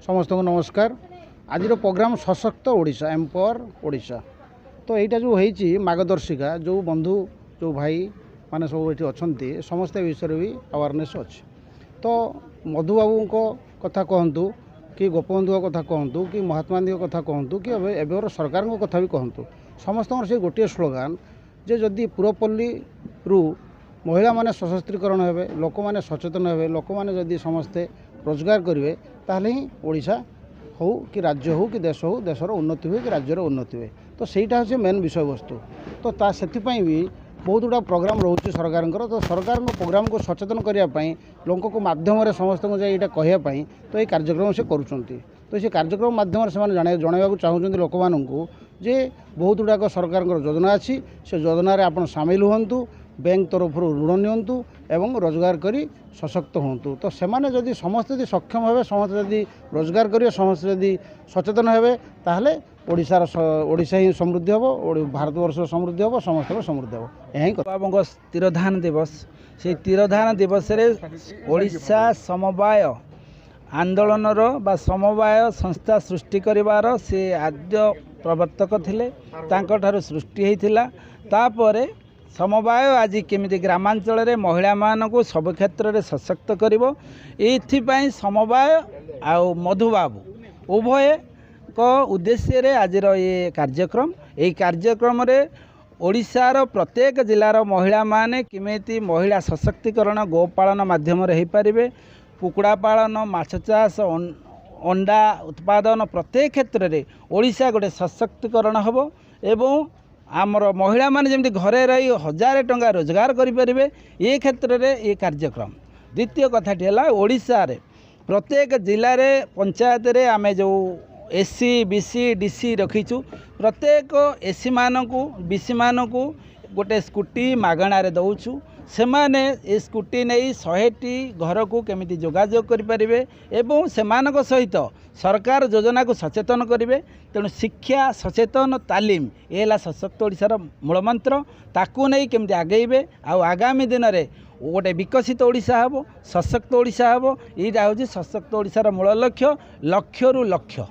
समस्त को नमस्कार। आज प्रोग्राम सशक्त ओडिशा एम्पावर ओडिशा तो यहाँ जो होती मार्गदर्शिका जो बंधु जो भाई माने सब ये अच्छा समस्त विषय भी अवेयरनेस अच्छी। तो मधुबाबू को कथा कहतु कि गोपबंधु कथा कहतु कि महात्मा गांधी कथा कहतु कि एवं सरकार कथा भी कहतु समस्त से गोटे स्लोगान जे जदि पुरपल्ली रु महिला माने सशस्त्रीकरण हे लोक मैंने सचेतन हे लोक मैंने जदि समस्ते रोजगार करेंगे ताहले ही ओडिशा हो कि राज्य हो कि देश हो देशर उन्नति हुए कि राज्यर उन्नति हुए। तो सहीटा हूँ मेन विषय वस्तु। तो से भी बहुत गुड़ा प्रोग्राम रोचे सरकार तो सरकार प्रोग्राम को सचेतन करने लोक को मध्यम समस्त यहाँ कहवाई तो ये कार्यक्रम से करुँच। तो ये कार्यक्रम मध्यम से जनवाक चाहूँ लोक मानू जे बहुत गुड़ाक सरकार योजना अच्छी से योजन आप सामिल हूँ बैंक तरफ ऋण नियंतु एवं रोजगार करी सशक्त हूँ। तो सेमाने जदि समस्ते सक्षम हे समस्त जदि रोजगार करेंगे समस्त जदि सचेतन हे ताहले ओडिशा ही समृद्धि हम भारतवर्ष समृद्धि हम समस्त समृद्धि हम यही बाबू तिरोधान दिवस से तिरोधान दिवस ओडिशा समवाय आंदोलन बा समवाय संस्था सृष्टि करिवार से आद्य प्रवर्तक थिले तांको ठारू सृष्टि होइथिला। तापरे समवाय आज केमिति ग्रामांचल रे महिला मानक सब क्षेत्र में सशक्त करिवो एथिपाई समवाय आउ मधुबाबू उभय को उद्देश्य रे आज ये कार्यक्रम रे ओडिशार प्रत्येक जिलार महिला माने केमिति महिला सशक्तिकरण गोपालन माध्यम रे पारिबे कुकुड़ा पालन माछ चाष अंडा उत्पादन प्रत्येक क्षेत्र में ओडिशा गोटे सशक्तिकरण हम एवं आमर महिला माने जमी घरे रही 1000 टंका रोजगार करें ये क्षेत्र में ये कार्यक्रम। द्वितीय कथाटी है ओडिशा रे प्रत्येक जिले में पंचायत रे आमे जो एससी बीसी डीसी रखीचु प्रत्येक एससी मानकु बीसी मानकु गोटे स्कूटी मागणार दौचु से माने ए स्कूटी नहीं 100टी घर को केमिति जोगाजोग करें एवं सेमानक सहित सरकार योजना को सचेतन करेंगे। तेणु शिक्षा सचेतन तालीम ये सशक्त ओडिशार मूलमंत्र ताकू नहीं केमिति आगेबे आगामी दिन में गोटे विकसित ओडिशा हम सशक्त ओडिशा हम यहाँ हूँ सशक्त ओडिशार मूल लक्ष्य लक्ष्य रु लक्ष्य।